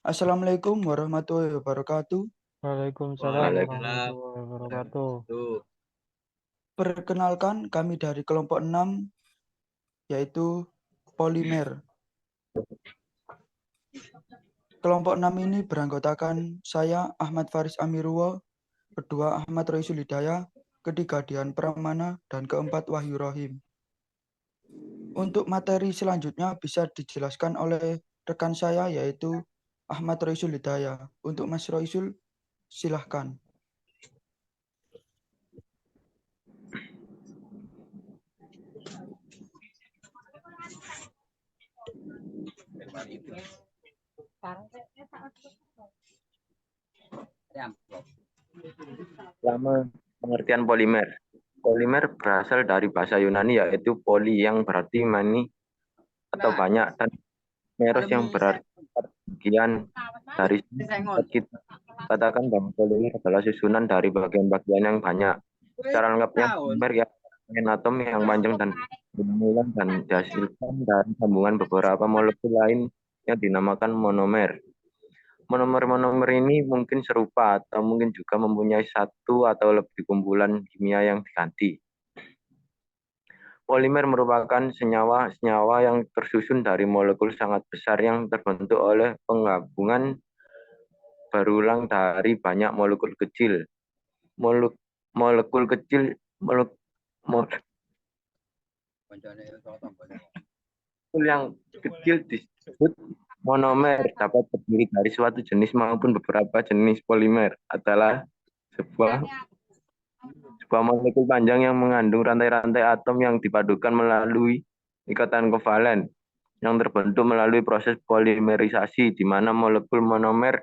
Assalamualaikum warahmatullahi wabarakatuh. Waalaikumsalam Waalaikumsalam warahmatullahi wabarakatuh. warahmatullahi. Perkenalkan kami dari kelompok 6 yaitu polimer. Kelompok 6 ini beranggotakan saya Ahmad Faris Amirullah, kedua Ahmad Roisul Hidayah, ketiga Dian Pramana, dan keempat Wahyu Rohim. Untuk materi selanjutnya bisa dijelaskan oleh rekan saya yaitu Ahmad Roisul Hidayah. Untuk Mas Roisul, silahkan. Lama pengertian polimer. Polimer berasal dari bahasa Yunani yaitu poli yang berarti many atau banyak dan meros yang berarti bagian dari kita katakan bahwa polimer adalah susunan dari bagian-bagian yang banyak. Secara lengkapnya polimer yang atom yang panjang dan berulang dan dihasilkan dari sambungan beberapa molekul lain yang dinamakan monomer. Monomer-monomer ini mungkin serupa atau mungkin juga mempunyai satu atau lebih kumpulan kimia yang diganti. Polimer merupakan senyawa-senyawa yang tersusun dari molekul sangat besar yang terbentuk oleh penggabungan berulang dari banyak molekul kecil. Molekul kecil yang kecil disebut monomer, dapat terdiri dari suatu jenis maupun beberapa jenis polimer adalah sebuah molekul panjang yang mengandung rantai-rantai atom yang dipadukan melalui ikatan kovalen yang terbentuk melalui proses polimerisasi di mana molekul monomer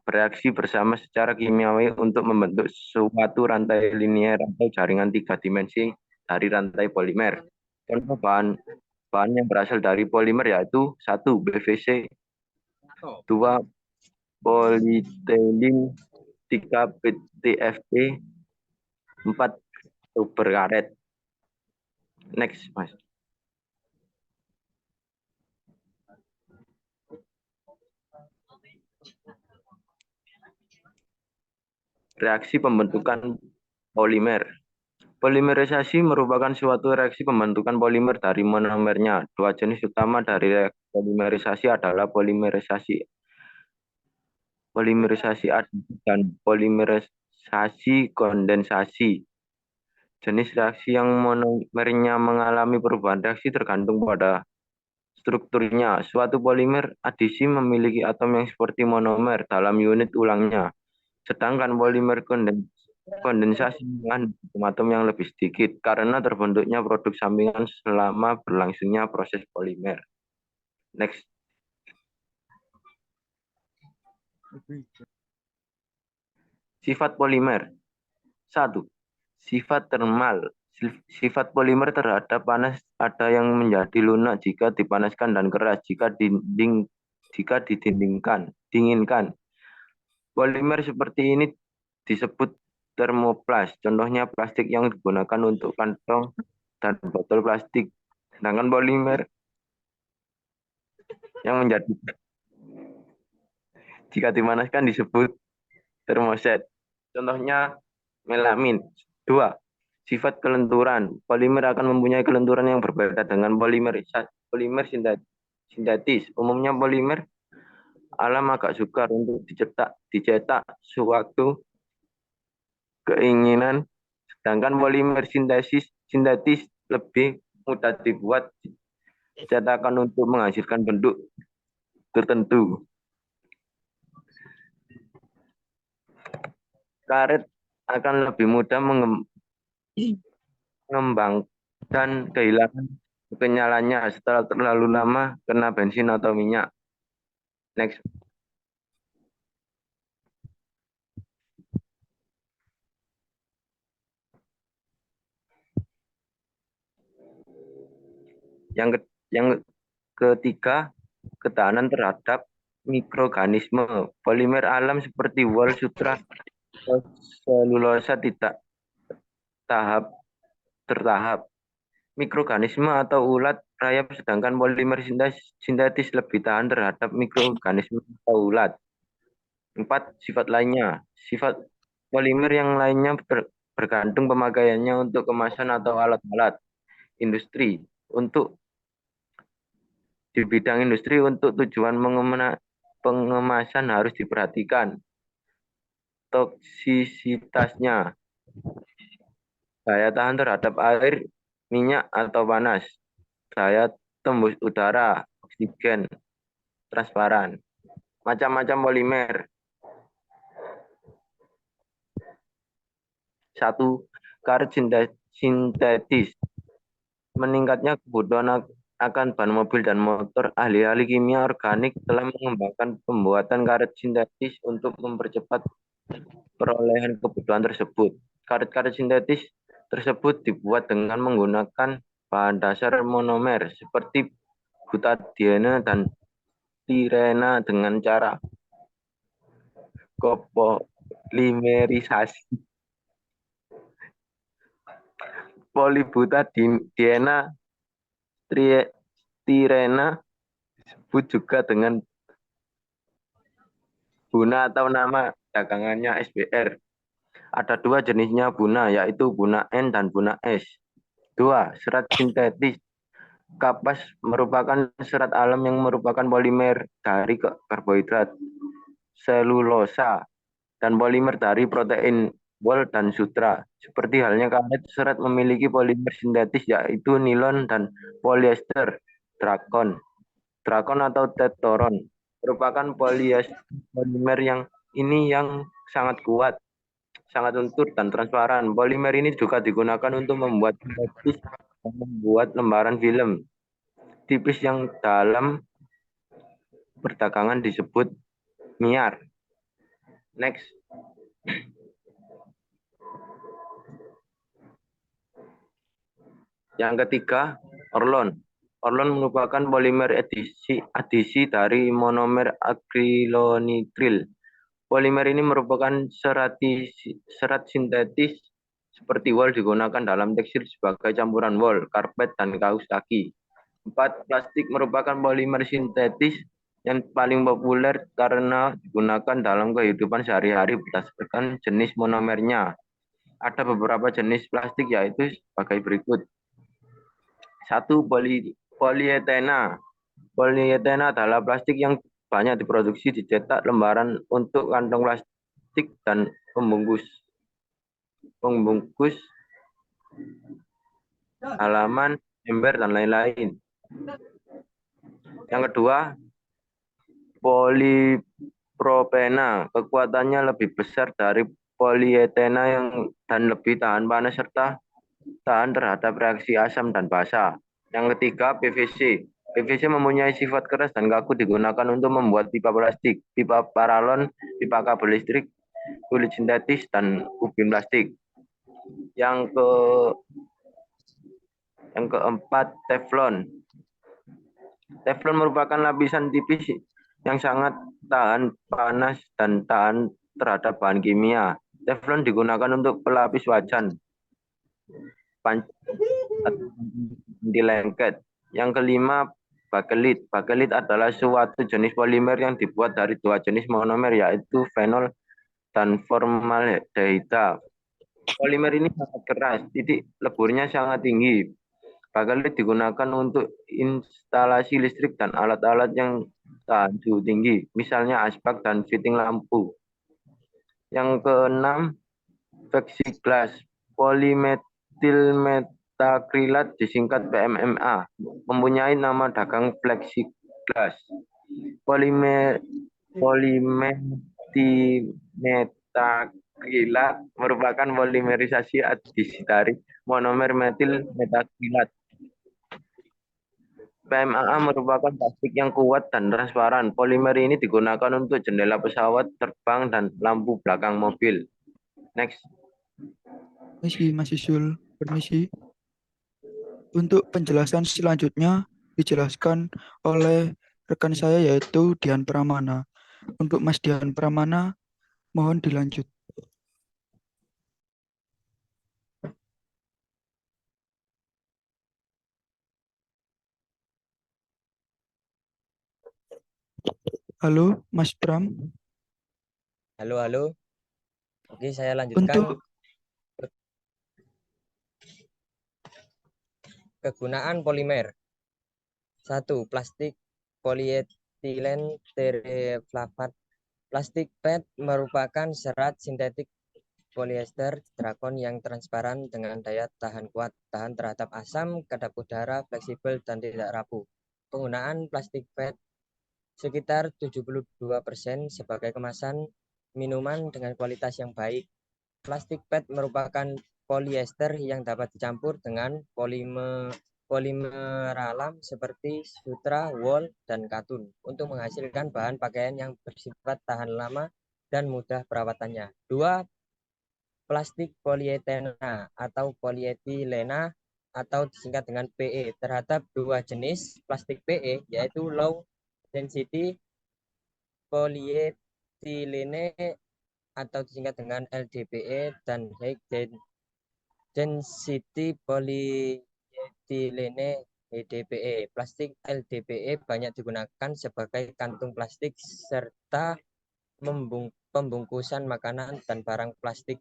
bereaksi bersama secara kimiawi untuk membentuk suatu rantai linier atau jaringan 3 dimensi dari rantai polimer. Contoh bahan yang berasal dari polimer yaitu 1. BVC, 2. Polietilin, 3. PTFE, 4. Rubber karet. Next, Mas. Reaksi pembentukan polimer. Polimerisasi merupakan suatu reaksi pembentukan polimer dari monomernya. Dua jenis utama dari reaksi polimerisasi adalah polimerisasi aditif dan polimerisasi kondensasi. Jenis reaksi yang monomernya mengalami perubahan reaksi tergantung pada strukturnya. Suatu polimer adisi memiliki atom yang seperti monomer dalam unit ulangnya. Sedangkan polimer kondensasi mengandung atom yang lebih sedikit karena terbentuknya produk sampingan selama berlangsungnya proses polimer. Next. Sifat polimer. 1. Sifat termal. Sifat polimer terhadap panas ada yang menjadi lunak jika dipanaskan dan keras jika dinginkan. Polimer seperti ini disebut termoplas. Contohnya plastik yang digunakan untuk kantong dan botol plastik. Sedangkan polimer yang menjadi jika dipanaskan disebut termoset. Contohnya melamin. 2. Sifat kelenturan. Polimer akan mempunyai kelenturan yang berbeda dengan polimer sintetis. Umumnya polimer alam agak sukar untuk dicetak sewaktu keinginan, sedangkan polimer sintetis lebih mudah dibuat cetakan untuk menghasilkan bentuk tertentu. Karet akan lebih mudah mengembang dan kehilangan kenyalannya setelah terlalu lama kena bensin atau minyak. Next. Yang ketiga, ketahanan terhadap mikroorganisme. Polimer alam seperti wol, sutra, selulosa tidak tertahap. mikroorganisme atau ulat rayap, sedangkan polimer sintetis lebih tahan terhadap mikroorganisme atau ulat. 4. Sifat lainnya. Sifat polimer yang lainnya bergantung pemakaiannya untuk kemasan atau alat-alat industri. Untuk di bidang industri, untuk tujuan pengemasan harus diperhatikan toksisitasnya, daya tahan terhadap air, minyak, atau panas, daya tembus udara, oksigen, transparan. Macam-macam polimer. 1. Karet sintetis. Meningkatnya kebutuhan akan ban mobil dan motor, ahli-ahli kimia organik telah mengembangkan pembuatan karet sintetis untuk mempercepat perolehan kebutuhan tersebut. Karet-karet sintetis tersebut dibuat dengan menggunakan bahan dasar monomer seperti butadiene dan stirena dengan cara kopolimerisasi. Polybutadiene stirena disebut juga dengan buna atau nama dagangannya SBR. Ada 2 jenisnya buna, yaitu buna N dan buna S. 2. Serat sintetis. Kapas merupakan serat alam yang merupakan polimer dari karbohidrat, selulosa, dan polimer dari protein wol dan sutra. Seperti halnya karet, serat memiliki polimer sintetis yaitu nilon dan polyester. Drakon atau tetoron merupakan polimer yang sangat kuat, sangat lentur dan transparan. Polimer ini juga digunakan untuk membuat sintetis dan membuat lembaran film tipis yang dalam perdagangan disebut miar. Next. Yang ketiga, orlon. Orlon merupakan polimer adisi dari monomer akrilonitril. Polimer ini merupakan serat sintetis seperti wol, digunakan dalam tekstil sebagai campuran wol, karpet, dan kaos kaki. 4. Plastik merupakan polimer sintetis yang paling populer karena digunakan dalam kehidupan sehari-hari berdasarkan jenis monomernya. Ada beberapa jenis plastik yaitu sebagai berikut. 1. Polietena. Polietena adalah plastik yang banyak diproduksi dicetak lembaran untuk kantong plastik dan pembungkus halaman, ember, dan lain-lain. Yang kedua, polipropena. Kekuatannya lebih besar dari polietena dan lebih tahan panas serta tahan terhadap reaksi asam dan basa. Yang ketiga, PVC. PVC mempunyai sifat keras dan kaku, digunakan untuk membuat pipa plastik, pipa paralon, pipa kabel listrik, kulit sintetis, dan ubin plastik. Yang keempat, teflon. Teflon merupakan lapisan tipis yang sangat tahan panas dan tahan terhadap bahan kimia. Teflon digunakan untuk pelapis wajan, anti lengket. Yang kelima, bakelit. Bakelit adalah suatu jenis polimer yang dibuat dari 2 jenis monomer, yaitu fenol dan formaldehida. Polimer ini sangat keras, titik leburnya sangat tinggi. Bakelit digunakan untuk instalasi listrik dan alat-alat yang tahan suhu tinggi, misalnya asbak dan fitting lampu. Yang keenam, plexiglass. Polimetilmetakrilat disingkat PMMA, mempunyai nama dagang plexiglass. Polimetilmetakrilat merupakan polimerisasi adisi dari monomer metil metakrilat. PMMA merupakan plastik yang kuat dan transparan. Polimer ini digunakan untuk jendela pesawat terbang dan lampu belakang mobil. Next. Mas Isul, permisi. Untuk penjelasan selanjutnya dijelaskan oleh rekan saya yaitu Dian Pramana. Untuk Mas Dian Pramana, mohon dilanjut. Halo, Mas Bram. Halo, halo. Oke, saya lanjutkan. Untuk Kegunaan polimer. 1. Plastik polietilen tereflavat. Plastik PET merupakan serat sintetik polyester drakon yang transparan dengan daya tahan kuat, tahan terhadap asam, kedap udara, fleksibel, dan tidak rapuh. Penggunaan plastik PET sekitar 72% sebagai kemasan minuman dengan kualitas yang baik. Plastik PET merupakan polyester yang dapat dicampur dengan polimer alam seperti sutra, wool, dan katun untuk menghasilkan bahan pakaian yang bersifat tahan lama dan mudah perawatannya. 2. Plastik polietena atau polietilena atau disingkat dengan PE terhadap dua jenis plastik PE yaitu low density polietilene atau disingkat dengan LDPE dan high density polietilene HDPE. Plastik LDPE banyak digunakan sebagai kantung plastik serta pembungkusan makanan dan barang plastik.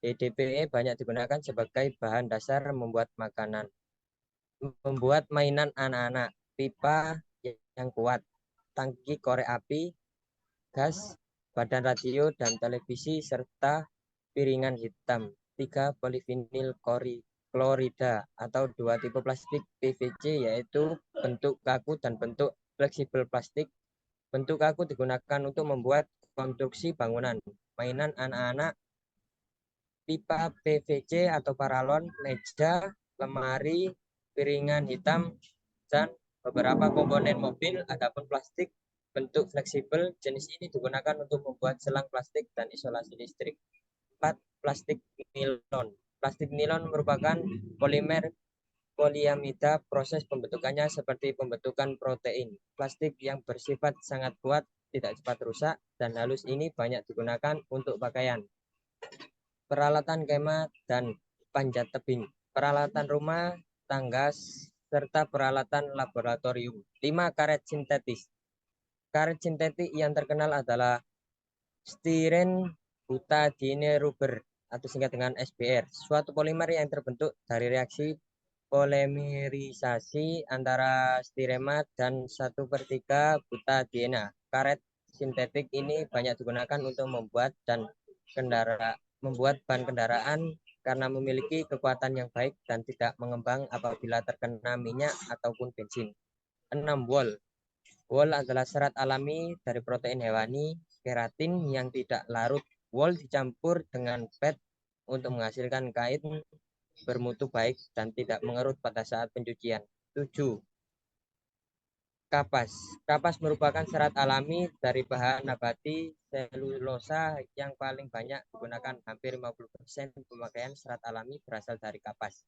HDPE banyak digunakan sebagai bahan dasar membuat makanan. Membuat mainan anak-anak, pipa yang kuat, tangki korek api, gas, badan radio dan televisi, serta piringan hitam. 3. Polivinil klorida atau dua tipe plastik PVC yaitu bentuk kaku dan bentuk fleksibel plastik. Bentuk kaku digunakan untuk membuat konstruksi bangunan, mainan anak-anak, pipa PVC atau paralon, meja, lemari, piringan hitam, dan beberapa komponen mobil. Adapun plastik bentuk fleksibel jenis ini digunakan untuk membuat selang plastik dan isolasi listrik. 4. Plastik nilon. Plastik nilon merupakan polimer poliamida. Proses pembentukannya seperti pembentukan protein. Plastik yang bersifat sangat kuat, tidak cepat rusak, dan halus ini banyak digunakan untuk pakaian, peralatan kemah, dan panjat tebing, peralatan rumah tangga, serta peralatan laboratorium. 5. Karet sintetis. Karet sintetik yang terkenal adalah stiren butadiene rubber atau singkat dengan SBR, suatu polimer yang terbentuk dari reaksi polimerisasi antara stirema dan 1/3 butadiena. Karet sintetik ini banyak digunakan untuk membuat ban kendaraan karena memiliki kekuatan yang baik dan tidak mengembang apabila terkena minyak ataupun bensin. 6. Wool. Wool adalah serat alami dari protein hewani, keratin yang tidak larut. Wool dicampur dengan PET untuk menghasilkan kain bermutu baik dan tidak mengerut pada saat pencucian. 7. Kapas. Kapas merupakan serat alami dari bahan nabati selulosa yang paling banyak digunakan. Hampir 50% pemakaian serat alami berasal dari kapas.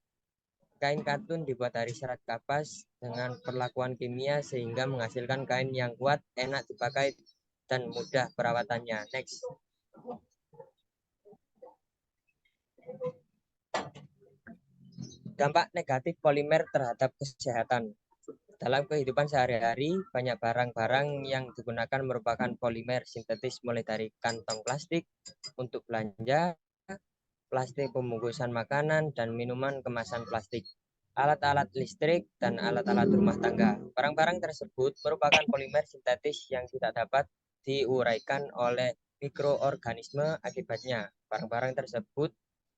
Kain katun dibuat dari serat kapas dengan perlakuan kimia sehingga menghasilkan kain yang kuat, enak dipakai, dan mudah perawatannya. Next. Dampak negatif polimer terhadap kesehatan. Dalam kehidupan sehari-hari, banyak barang-barang yang digunakan merupakan polimer sintetis, mulai dari kantong plastik untuk belanja, plastik pembungkusan makanan dan minuman kemasan plastik, alat-alat listrik, dan alat-alat rumah tangga. Barang-barang tersebut merupakan polimer sintetis yang tidak dapat diuraikan oleh mikroorganisme. Akibatnya, barang-barang tersebut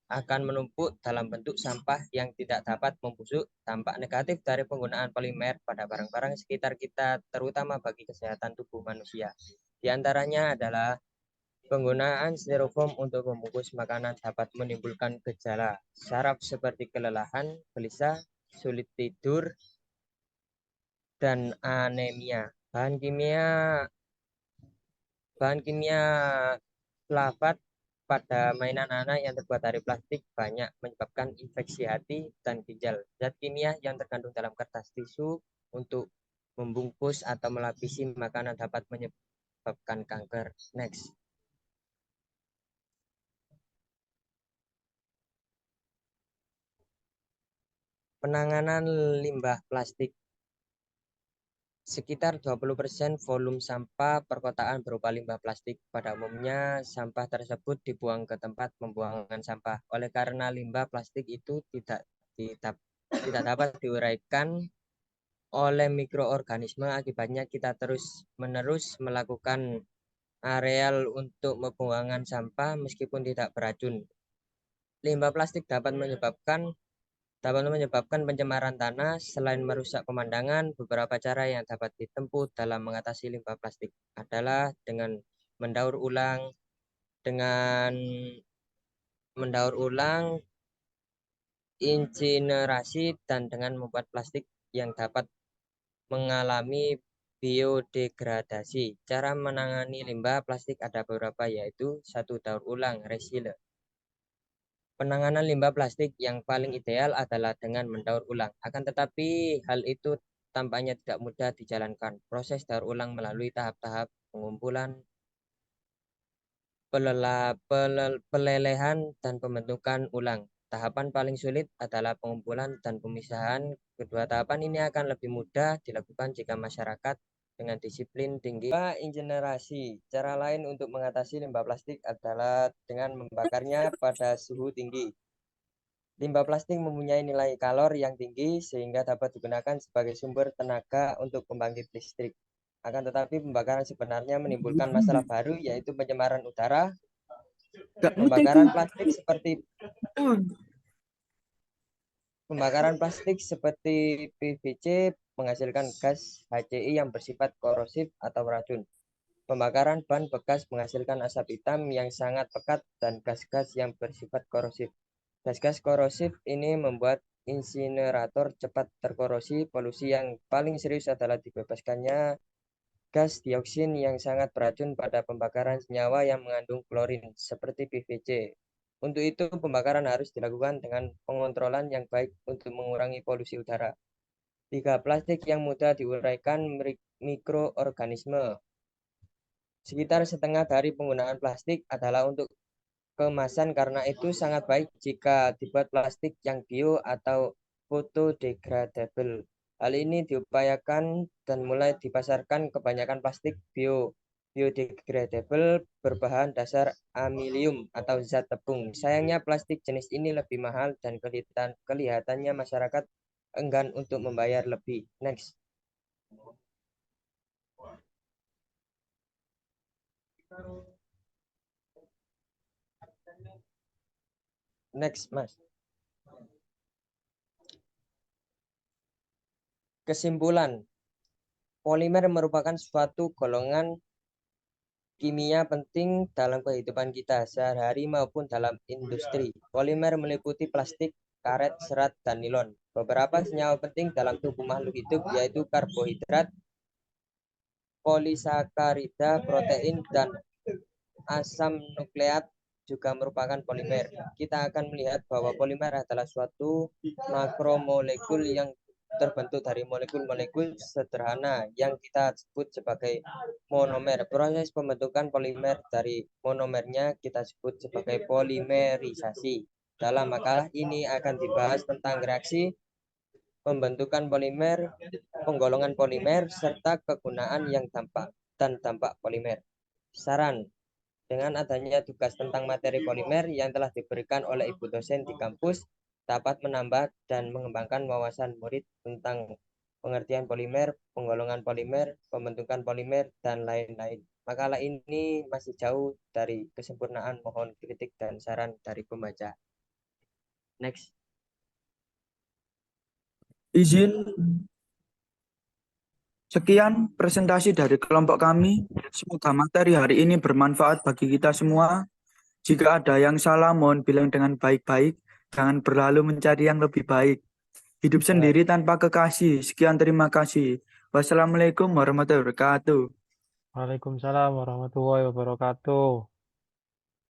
akan menumpuk dalam bentuk sampah yang tidak dapat membusuk. Dampak negatif dari penggunaan polimer pada barang-barang sekitar kita, terutama bagi kesehatan tubuh manusia. Di antaranya adalah penggunaan styrofoam untuk membungkus makanan dapat menimbulkan gejala saraf seperti kelelahan, gelisah, sulit tidur, dan anemia. Bahan kimia flavat pada mainan anak yang terbuat dari plastik banyak menyebabkan infeksi hati dan ginjal. Zat kimia yang terkandung dalam kertas tisu untuk membungkus atau melapisi makanan dapat menyebabkan kanker. Next. Penanganan limbah plastik. Sekitar 20% volume sampah perkotaan berupa limbah plastik. Pada umumnya, sampah tersebut dibuang ke tempat pembuangan sampah. Oleh karena limbah plastik itu tidak dapat diuraikan oleh mikroorganisme, akibatnya kita terus-menerus melakukan areal untuk pembuangan sampah meskipun tidak beracun. Limbah plastik dapat menyebabkan pencemaran tanah. Selain merusak pemandangan, beberapa cara yang dapat ditempuh dalam mengatasi limbah plastik adalah dengan mendaur ulang, insinerasi, dan dengan membuat plastik yang dapat mengalami biodegradasi. Cara menangani limbah plastik ada beberapa, yaitu 1. Daur ulang (recycle). Penanganan limbah plastik yang paling ideal adalah dengan mendaur ulang. Akan tetapi hal itu tampaknya tidak mudah dijalankan. Proses daur ulang melalui tahap-tahap pengumpulan, pelelehan, dan pembentukan ulang. Tahapan paling sulit adalah pengumpulan dan pemisahan. Kedua tahapan ini akan lebih mudah dilakukan jika masyarakat dengan disiplin tinggi. Insinerasi. Cara lain untuk mengatasi limbah plastik adalah dengan membakarnya pada suhu tinggi. Limbah plastik mempunyai nilai kalor yang tinggi sehingga dapat digunakan sebagai sumber tenaga untuk pembangkit listrik. Akan tetapi pembakaran sebenarnya menimbulkan masalah baru, yaitu pencemaran udara. Pembakaran plastik seperti PVC menghasilkan gas HCI yang bersifat korosif atau beracun. Pembakaran ban bekas menghasilkan asap hitam yang sangat pekat dan gas-gas yang bersifat korosif. Gas-gas korosif ini membuat insinerator cepat terkorosi. Polusi yang paling serius adalah dibebaskannya gas dioksin yang sangat beracun pada pembakaran senyawa yang mengandung klorin seperti PVC. Untuk itu, pembakaran harus dilakukan dengan pengontrolan yang baik untuk mengurangi polusi udara. 3. Plastik yang mudah diuraikan mikroorganisme. Sekitar setengah dari penggunaan plastik adalah untuk kemasan, karena itu sangat baik jika dibuat plastik yang bio atau photodegradable. Hal ini diupayakan dan mulai dipasarkan. Kebanyakan plastik biodegradable berbahan dasar amilium atau zat tepung. Sayangnya plastik jenis ini lebih mahal dan kelihatannya masyarakat enggan untuk membayar lebih. Next. Next, Mas. Kesimpulan, polimer merupakan suatu golongan kimia penting dalam kehidupan kita sehari-hari maupun dalam industri. Polimer meliputi plastik, karet, serat, dan nilon. Beberapa senyawa penting dalam tubuh makhluk hidup yaitu karbohidrat, polisakarida, protein, dan asam nukleat juga merupakan polimer. Kita akan melihat bahwa polimer adalah suatu makromolekul yang terbentuk dari molekul-molekul sederhana yang kita sebut sebagai monomer. Proses pembentukan polimer dari monomernya kita sebut sebagai polimerisasi. Dalam makalah ini akan dibahas tentang reaksi pembentukan polimer, penggolongan polimer, serta kegunaan yang dampak polimer. Saran: dengan adanya tugas tentang materi polimer yang telah diberikan oleh ibu dosen di kampus, dapat menambah dan mengembangkan wawasan murid tentang pengertian polimer, penggolongan polimer, pembentukan polimer, dan lain-lain. Makalah ini masih jauh dari kesempurnaan. Mohon kritik dan saran dari pembaca. Next. Izin. Sekian presentasi dari kelompok kami. Semoga materi hari ini bermanfaat bagi kita semua. Jika ada yang salah, mohon bilang dengan baik-baik. Jangan berlalu mencari yang lebih baik. Hidup sendiri tanpa kekasih. Sekian, terima kasih. Wassalamualaikum warahmatullahi wabarakatuh. Waalaikumsalam warahmatullahi wabarakatuh.